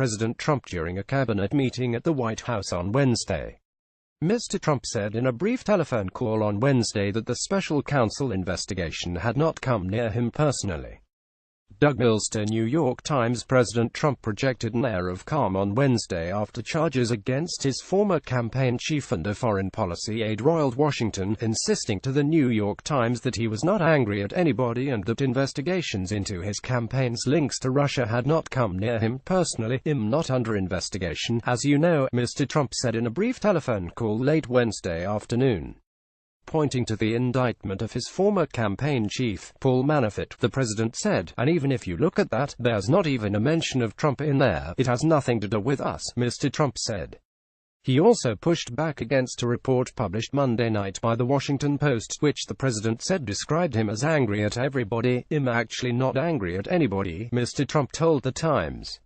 President Trump during a cabinet meeting at the White House on Wednesday. Mr. Trump said in a brief telephone call on Wednesday that the special counsel investigation had not come near him personally. Doug Milster, New York Times. President Trump projected an air of calm on Wednesday after charges against his former campaign chief and a foreign policy aide roiled Washington, insisting to the New York Times that he was not angry at anybody and that investigations into his campaign's links to Russia had not come near him personally. "I'm not under investigation, as you know," Mr. Trump said in a brief telephone call late Wednesday afternoon. Pointing to the indictment of his former campaign chief, Paul Manafort, the president said, "And even if you look at that, there's not even a mention of Trump in there. It has nothing to do with us," Mr. Trump said. He also pushed back against a report published Monday night by the Washington Post, which the president said described him as angry at everybody. "I'm actually not angry at anybody," Mr. Trump told the Times.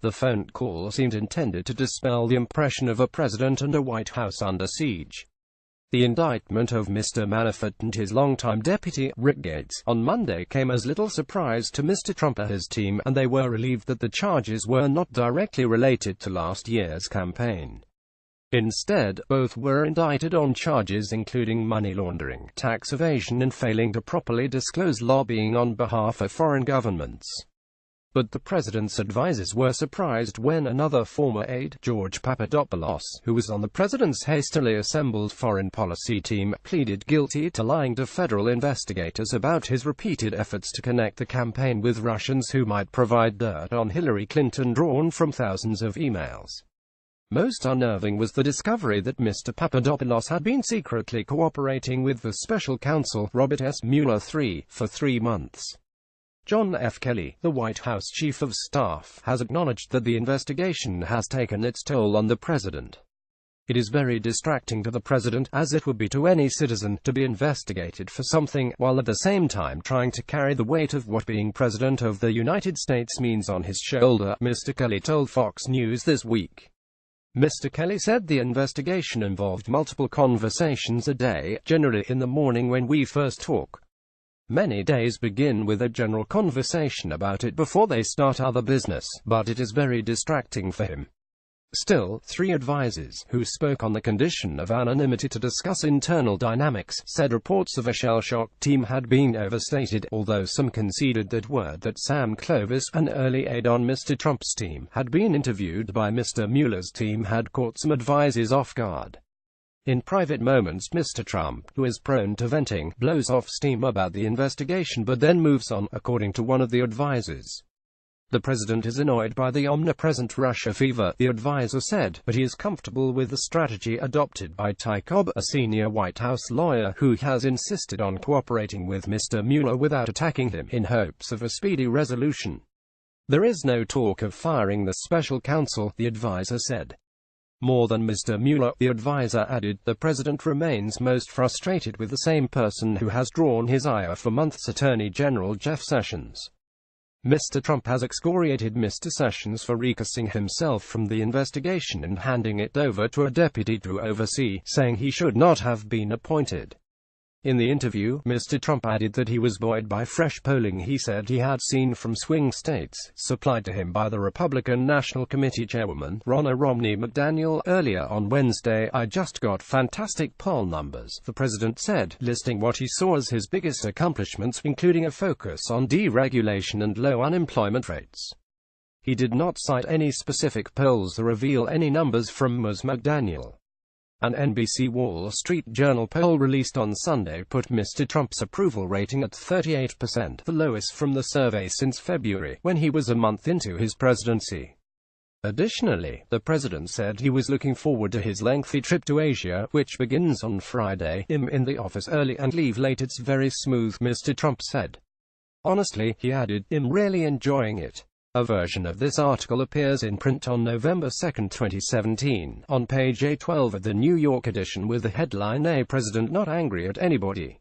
The phone call seemed intended to dispel the impression of a president and a White House under siege. The indictment of Mr. Manafort and his longtime deputy, Rick Gates, on Monday came as little surprise to Mr. Trump and his team, and they were relieved that the charges were not directly related to last year's campaign. Instead, both were indicted on charges including money laundering, tax evasion and failing to properly disclose lobbying on behalf of foreign governments. But the president's advisers were surprised when another former aide, George Papadopoulos, who was on the president's hastily assembled foreign policy team, pleaded guilty to lying to federal investigators about his repeated efforts to connect the campaign with Russians who might provide dirt on Hillary Clinton drawn from thousands of emails. Most unnerving was the discovery that Mr. Papadopoulos had been secretly cooperating with the special counsel, Robert S. Mueller III, for 3 months. John F. Kelly, the White House Chief of Staff, has acknowledged that the investigation has taken its toll on the president. "It is very distracting to the president, as it would be to any citizen, to be investigated for something, while at the same time trying to carry the weight of what being President of the United States means on his shoulder," Mr. Kelly told Fox News this week. Mr. Kelly said the investigation involved multiple conversations a day, generally in the morning when we first talk. Many days begin with a general conversation about it before they start other business, but it is very distracting for him. Still, 3 advisers, who spoke on the condition of anonymity to discuss internal dynamics, said reports of a shell-shocked team had been overstated, although some conceded that word that Sam Clovis, an early aide on Mr. Trump's team, had been interviewed by Mr. Mueller's team had caught some advisers off guard. In private moments, Mr. Trump, who is prone to venting, blows off steam about the investigation but then moves on, according to one of the advisers. "The president is annoyed by the omnipresent Russia fever," the advisor said, but he is comfortable with the strategy adopted by Ty Cobb, a senior White House lawyer, who has insisted on cooperating with Mr. Mueller without attacking him, in hopes of a speedy resolution. "There is no talk of firing the special counsel," the advisor said. More than Mr. Mueller, the advisor added, the president remains most frustrated with the same person who has drawn his ire for months, Attorney General Jeff Sessions. Mr. Trump has excoriated Mr. Sessions for recusing himself from the investigation and handing it over to a deputy to oversee, saying he should not have been appointed. In the interview, Mr. Trump added that he was buoyed by fresh polling he said he had seen from swing states, supplied to him by the Republican National Committee chairwoman, Ronna Romney McDaniel. Earlier on Wednesday, "I just got fantastic poll numbers," the president said, listing what he saw as his biggest accomplishments, including a focus on deregulation and low unemployment rates. He did not cite any specific polls or reveal any numbers from Ms. McDaniel. An NBC Wall Street Journal poll released on Sunday put Mr. Trump's approval rating at 38%, the lowest from the survey since February, when he was a month into his presidency. Additionally, the president said he was looking forward to his lengthy trip to Asia, which begins on Friday. "I'm in the office early and leave late. It's very smooth," Mr. Trump said. "Honestly," he added, "I'm really enjoying it." A version of this article appears in print on November 2, 2017, on page A12 of the New York edition with the headline, "A President Not Angry at Anybody."